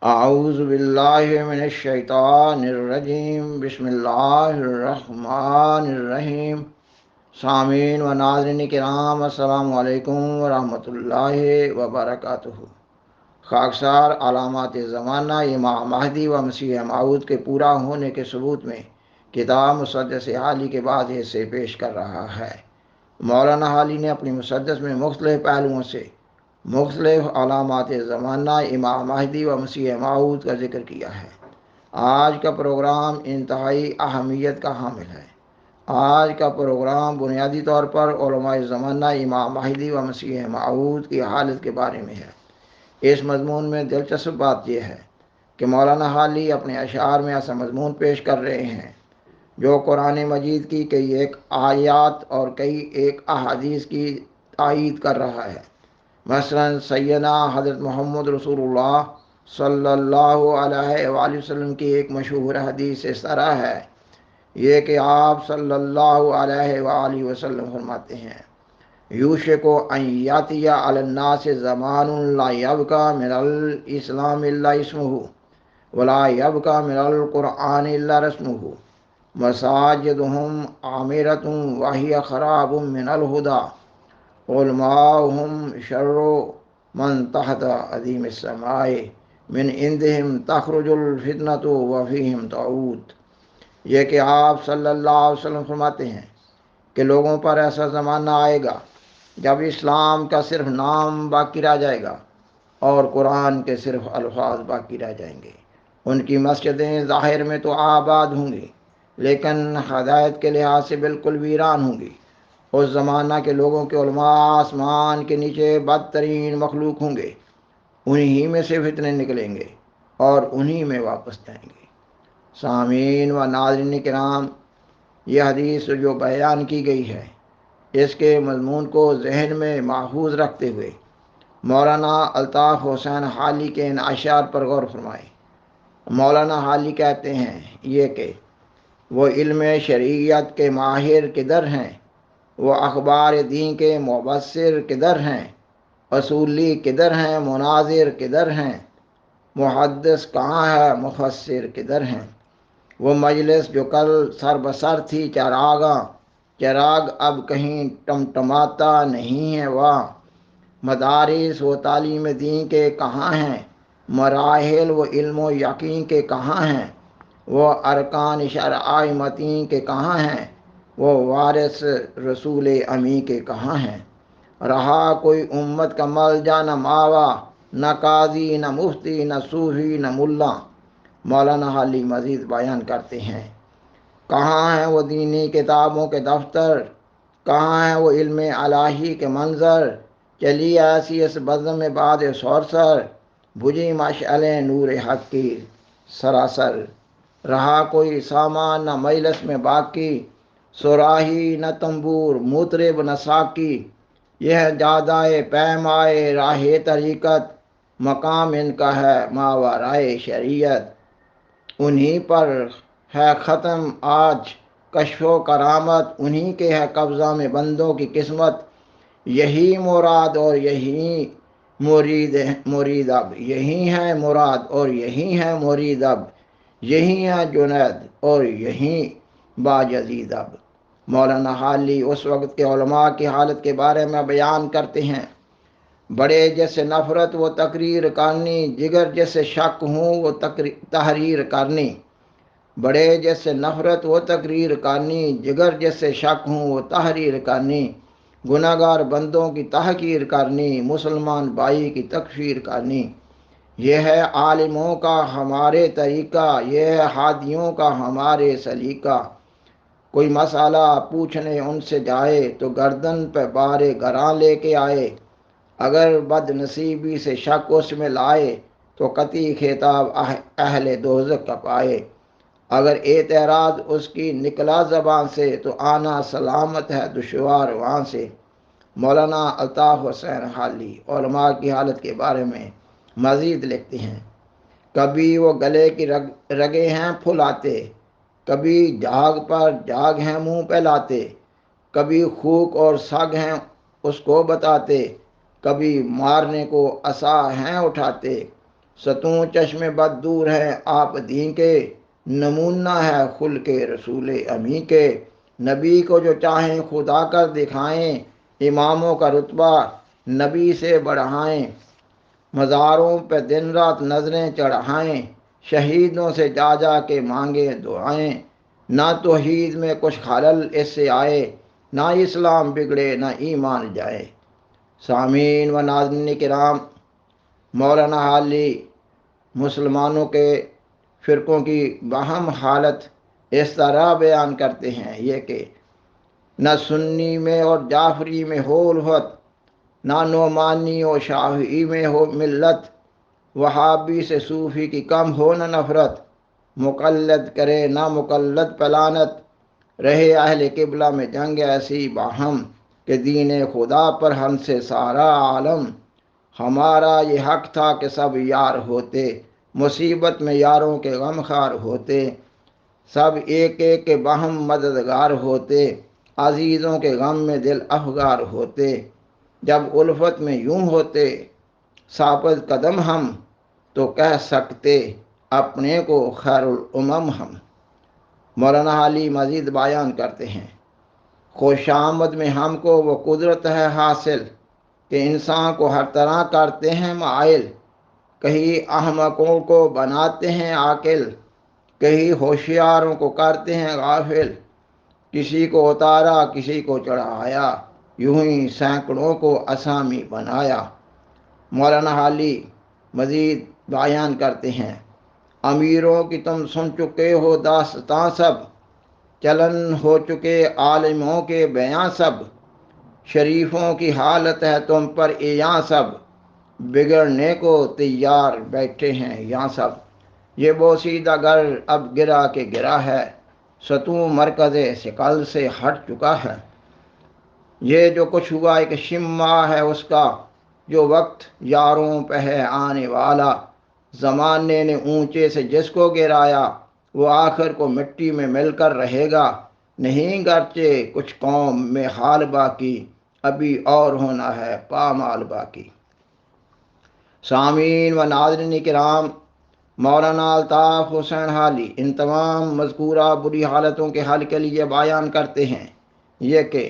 اعوذ باللہ من الشیطان الرجیم، بسم اللہ الرحمن الرحیم۔ سامعین و ناظرین کرام، السلام علیکم ورحمۃ اللہ وبرکاتہ۔ خاکسار علامات زمانہ امام مہدی و مسیح موعود کے پورا ہونے کے ثبوت میں کتاب مسدس حالی کے بعد حصے پیش کر رہا ہے۔ مولانا حالی نے اپنی مسدس میں مختلف پہلوؤں سے مختلف علامات زمانہ امام مہدی و مسیح موعود کا ذکر کیا ہے۔ آج کا پروگرام انتہائی اہمیت کا حامل ہے۔ آج کا پروگرام بنیادی طور پر علماء زمانہ امام مہدی و مسیح موعود کی حالت کے بارے میں ہے۔ اس مضمون میں دلچسپ بات یہ ہے کہ مولانا حالی اپنے اشعار میں ایسا مضمون پیش کر رہے ہیں جو قرآن مجید کی کئی ایک آیات اور کئی ایک احادیث کی تائید کر رہا ہے۔ مثلا سیدنا حضرت محمد رسول اللہ صلی اللہ علیہ وآلہ وسلم کی ایک مشہور حدیث اس طرح ہے یہ کہ آپ صلی اللہ علیہ وآلہ وسلم فرماتے ہیں: یوشک ان یاتی علی الناس زمان لا یبقى من الاسلام الا اسمہ ولا یبقى من القرآن الا رسمہ مساجدہم عامرۃ وہی خراب من الہدی علماؤہم شر من تحت عظیم السماء من عندہم تخرج الفتنۃ وفیہم تعود۔ یہ کہ آپ صلی اللہ علیہ وسلم فرماتے ہیں کہ لوگوں پر ایسا زمانہ آئے گا جب اسلام کا صرف نام باقی رہ جائے گا اور قرآن کے صرف الفاظ باقی رہ جائیں گے۔ ان کی مسجدیں ظاہر میں تو آباد ہوں گی لیکن ہدایت کے لحاظ سے بالکل ویران ہوں گی۔ اس زمانہ کے لوگوں کے علماء آسمان کے نیچے بدترین مخلوق ہوں گے، انہی میں سے فتنے نکلیں گے اور انہی میں واپس جائیں گے۔ سامعین و ناظرین کرام، یہ حدیث جو بیان کی گئی ہے اس کے مضمون کو ذہن میں محفوظ رکھتے ہوئے مولانا الطاف حسین حالی کے ان اشعار پر غور فرمائیں۔ مولانا حالی کہتے ہیں یہ کہ وہ علم شریعت کے ماہر کدھر ہیں، وہ اخبار دین کے مبصر کدھر ہیں، اصولی کدھر ہیں، مناظر کدھر ہیں، محدث کہاں ہے، مفسر کدھر ہیں۔ وہ مجلس جو کل سر بسر تھی چراغ اب کہیں ٹمٹماتا نہیں ہے وہاں۔ مدارس و تعلیم دین کے کہاں ہیں، مراحل و علم و یقین کے کہاں ہیں، وہ ارکان شرع متین کے کہاں ہیں، وہ وارث رسول امی کے کہاں ہیں۔ رہا کوئی امت کا ملجا نہ ماوا، نہ قاضی نہ مفتی نہ صوفی نہ ملا۔ مولانا حالی مزید بیان کرتے ہیں: کہاں ہیں وہ دینی کتابوں کے دفتر، کہاں ہیں وہ علم الہی کے منظر، چلی ایسی اس بزم میں بعد سورسر، بجھی مشعل نور حق کی سراسر۔ رہا کوئی سامان نہ مجلس میں باقی، صراحی نہ تنبور مطرب نہ ساقی۔ یہ جادائے پیمائے راہ طریقت، مقام ان کا ہے ماورائے شریعت۔ انہی پر ہے ختم آج کشف و کرامت، انہی کے ہے قبضہ میں بندوں کی قسمت۔ یہی مراد اور یہی مرید اب، یہی ہے مراد اور یہی ہے مرید اب، یہی ہے جنید اور یہی باجزید اب۔ مولانا حالی اس وقت کے علماء کی حالت کے بارے میں بیان کرتے ہیں: بڑے جیسے نفرت وہ تقریر کرنی، جگر جیسے شک ہوں وہ تحریر کرنی۔ بڑے جیسے نفرت وہ تقریر کرنی، جگر جیسے شک ہوں وہ تحریر کرنی۔ گناہ گار بندوں کی تحقیر کرنی، مسلمان بھائی کی تکفیر کرنی۔ یہ ہے عالموں کا ہمارے طریقہ، یہ ہے ہادیوں کا ہمارے سلیقہ۔ کوئی مسئلہ پوچھنے ان سے جائے تو گردن پہ بارے گراں لے کے آئے۔ اگر بد نصیبی سے شک اس میں لائے تو قطعی خطاب اہل دوزخ کا پائے۔ اگر اعتراض اس کی نکلا زبان سے تو آنا سلامت ہے دشوار وہاں سے۔ مولانا الطاف حسین حالی علماء کی حالت کے بارے میں مزید لکھتے ہیں: کبھی وہ گلے کی رگیں ہیں پھلاتے، کبھی جاگ پر جاگ ہیں منہ پہ لاتے، کبھی خوک اور سگ ہیں اس کو بتاتے، کبھی مارنے کو عصا ہیں اٹھاتے۔ ستوں چشم بد دور ہے آپ دین کے، نمونہ ہے خلق رسول امی کے۔ نبی کو جو چاہیں خدا کر دکھائیں، اماموں کا رتبہ نبی سے بڑھائیں، مزاروں پہ دن رات نظریں چڑھائیں، شہیدوں سے جا جا کے مانگے دعائیں۔ نہ توحید میں کچھ خلل اس سے آئے، نہ اسلام بگڑے نہ ایمان جائے۔ سامعین و ناظرین کرام، مولانا حالی مسلمانوں کے فرقوں کی باہم حالت اس طرح بیان کرتے ہیں یہ کہ نہ سنی میں اور جعفری میں ہو الفت، نہ نعمانی و شافعی میں ہو ملت، وہابی سے صوفی کی کم ہو نہ نفرت، مقلد کرے نہ مقلد پہ لعنت، رہے اہل قبلہ میں جنگ ایسی باہم کہ دین خدا پر ہم سے سارا عالم۔ ہمارا یہ حق تھا کہ سب یار ہوتے، مصیبت میں یاروں کے غم خوار ہوتے، سب ایک ایک کے باہم مددگار ہوتے، عزیزوں کے غم میں دل افگار ہوتے، جب الفت میں یوں ہوتے ثابت قدم ہم، تو کہہ سکتے اپنے کو خیر الامم ہم۔ مولانا حالی مزید بیان کرتے ہیں، خوش آمد میں ہم کو وہ قدرت ہے حاصل کہ انسان کو ہر طرح کرتے ہیں مائل، کہیں احمقوں کو بناتے ہیں عاقل، کہیں ہوشیاروں کو کرتے ہیں غافل، کسی کو اتارا کسی کو چڑھایا، یوں ہی سینکڑوں کو اسامی بنایا۔ مولانا حالی مزید بیان کرتے ہیں، امیروں کی تم سن چکے ہو داستاں سب، چلن ہو چکے عالموں کے بیاں سب، شریفوں کی حالت ہے تم پر ایاں سب، بگڑنے کو تیار بیٹھے ہیں یہاں سب۔ یہ بوسیدہ گر اب گرا کے گرا ہے، ستوں مرکز ثقل سے ہٹ چکا ہے۔ یہ جو کچھ ہوا ایک شمع ہے اس کا، جو وقت یاروں پہ ہے آنے والا، زمانے نے اونچے سے جس کو گرایا، وہ آخر کو مٹی میں مل کر رہے گا۔ نہیں گرچہ کچھ قوم میں حال باقی، ابھی اور ہونا ہے پامال باقی۔ سامعین و ناظرین کرام، مولانا الطاف حسین حالی ان تمام مذکورہ بری حالتوں کے حل کے لیے بیان کرتے ہیں یہ کہ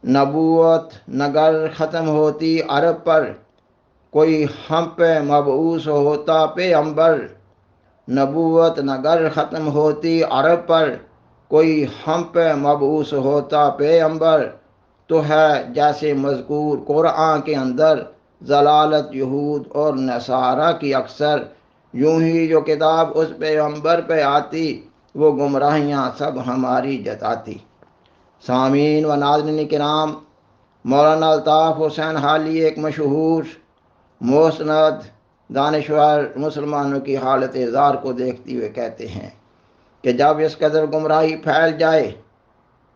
نبوت نگر ختم ہوتی عرب پر، کوئی ہم پہ مبعوث ہوتا پیغمبر۔ نبوت نگر ختم ہوتی عرب پر، کوئی ہم پہ مبعوث ہوتا پیغمبر، تو ہے جیسے مذکور قرآن کے اندر ضلالت یہود اور نصارہ کی اکثر، یوں ہی جو کتاب اس پیغمبر پہ آتی، وہ گمراہیاں سب ہماری جتاتی۔ سامعین و ناظرین کرام، مولانا الطاف حسین حالی ایک مشہور مستند دانشور مسلمانوں کی حالت زار کو دیکھتے ہوئے کہتے ہیں کہ جب اس قدر گمراہی پھیل جائے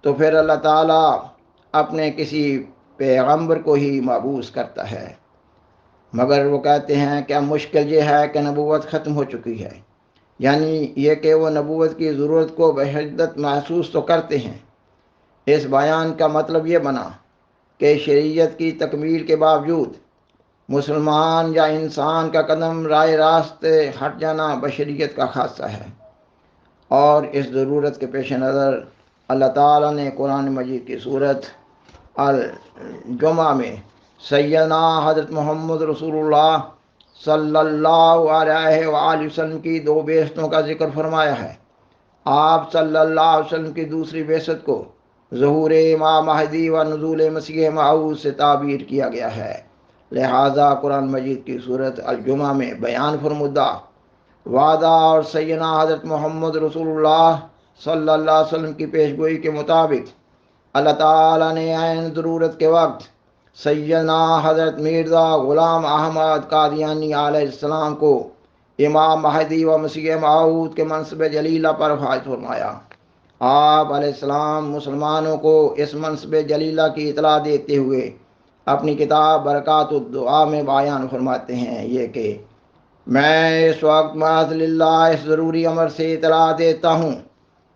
تو پھر اللہ تعالیٰ اپنے کسی پیغمبر کو ہی مبعوث کرتا ہے، مگر وہ کہتے ہیں کہ اب مشکل یہ ہے کہ نبوت ختم ہو چکی ہے، یعنی یہ کہ وہ نبوت کی ضرورت کو بشدت محسوس تو کرتے ہیں۔ اس بیان کا مطلب یہ بنا کہ شریعت کی تکمیل کے باوجود مسلمان یا انسان کا قدم رائے راست ہٹ جانا بشریت کا خاصہ ہے، اور اس ضرورت کے پیش نظر اللہ تعالیٰ نے قرآن مجید کی صورت الجمعہ میں سیدنا حضرت محمد رسول اللہ صلی اللہ علیہ وآلہ وسلم کی دو بعثتوں کا ذکر فرمایا ہے۔ آپ صلی اللہ علیہ وسلم کی دوسری بعثت کو ظہور امام مہدی و نزول مسیح موعود سے تعبیر کیا گیا ہے، لہذا قرآن مجید کی صورت الجمعہ میں بیان فرمودہ وعدہ اور سیدنا حضرت محمد رسول اللہ صلی اللہ علیہ وسلم کی پیشگوئی کے مطابق اللہ تعالیٰ نے عین ضرورت کے وقت سیدنا حضرت مرزا غلام احمد قادیانی علیہ السلام کو امام مہدی و مسیح موعود کے منصب جلیلہ پر فائز فرمایا۔ آپ علیہ السلام مسلمانوں کو اس منصب جلیلہ کی اطلاع دیتے ہوئے اپنی کتاب برکات الدعا میں بیان فرماتے ہیں یہ کہ میں اس وقت معاذ اللہ اس ضروری امر سے اطلاع دیتا ہوں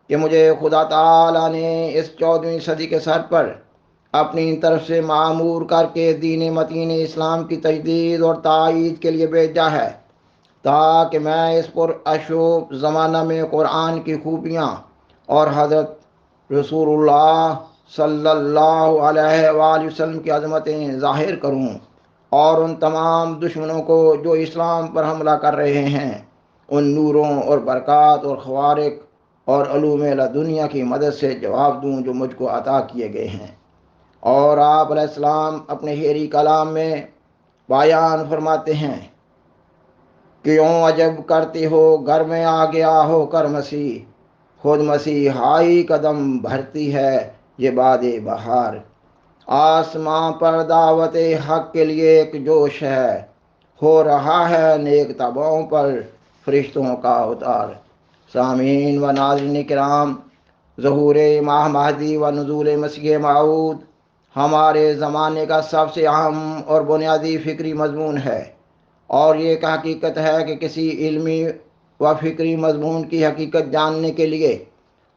کہ مجھے خدا تعالیٰ نے اس 14ویں صدی کے سر پر اپنی طرف سے معمور کر کے دین متین اسلام کی تجدید اور تائید کے لیے بھیجا ہے۔ تاکہ میں اس پر اشوب زمانہ میں قرآن کی خوبیاں اور حضرت رسول اللہ صلی اللہ علیہ وآلہ وسلم کی عظمتیں ظاہر کروں، اور ان تمام دشمنوں کو جو اسلام پر حملہ کر رہے ہیں ان نوروں اور برکات اور خوارق اور علوم دنیا کی مدد سے جواب دوں جو مجھ کو عطا کیے گئے ہیں۔ اور آپ علیہ السلام اپنے شعری کلام میں بیان فرماتے ہیں، کیوں عجب کرتے ہو گھر میں آ گیا ہو کر مسیح، خود مسیحائی قدم بھرتی ہے یہ باد بہار، آسماں پر دعوت حق کے لیے ایک جوش ہے، ہو رہا ہے نیک تبعوں پر فرشتوں کا اتار۔ سامعین و ناظرین کرام، ظہور ماہ مہدی و نزول مسیح موعود ہمارے زمانے کا سب سے اہم اور بنیادی فکری مضمون ہے، اور یہ ایک حقیقت ہے کہ کسی علمی و فکری مضمون کی حقیقت جاننے کے لیے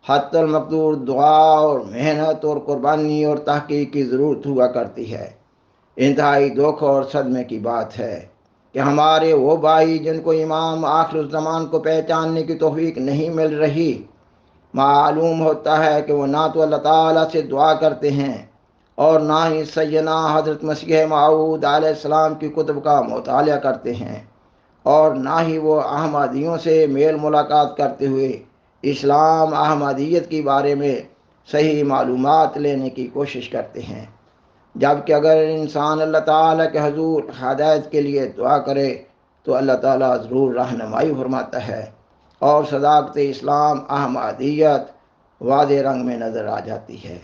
حتی المقدور دعا اور محنت اور قربانی اور تحقیق کی ضرورت ہوا کرتی ہے۔ انتہائی دکھ اور صدمے کی بات ہے کہ ہمارے وہ بھائی جن کو امام آخر الزمان کو پہچاننے کی توفیق نہیں مل رہی، معلوم ہوتا ہے کہ وہ نہ تو اللہ تعالیٰ سے دعا کرتے ہیں اور نہ ہی سیدنا حضرت مسیح موعود علیہ السلام کی کتب کا مطالعہ کرتے ہیں، اور نہ ہی وہ احمدیوں سے میل ملاقات کرتے ہوئے اسلام احمدیت کے بارے میں صحیح معلومات لینے کی کوشش کرتے ہیں۔ جبکہ اگر انسان اللہ تعالیٰ کے حضور ہدایت کے لیے دعا کرے تو اللہ تعالیٰ ضرور رہنمائی فرماتا ہے، اور صداقت اسلام احمدیت واضح رنگ میں نظر آ جاتی ہے۔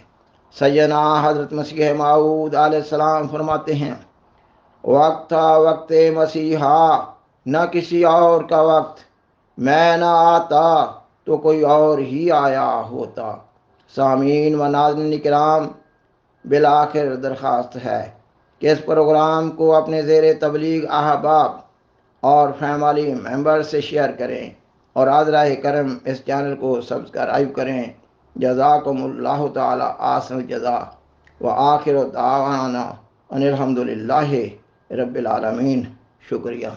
سیدنا حضرت مسیح موعود علیہ السلام فرماتے ہیں، وقت تھا وقت مسیحا، نہ کسی اور کا وقت، میں نہ آتا تو کوئی اور ہی آیا ہوتا۔ سامعین و ناظرین کرام، بالآخر درخواست ہے کہ اس پروگرام کو اپنے زیر تبلیغ احباب اور فیملی ممبر سے شیئر کریں، اور حضرہ کرم اس چینل کو سبسکرائب کریں۔ جزاکم اللہ تعالی احسن الجزا، وآخر دعوانا ان الحمد للہ رب العالمین۔ شکریہ۔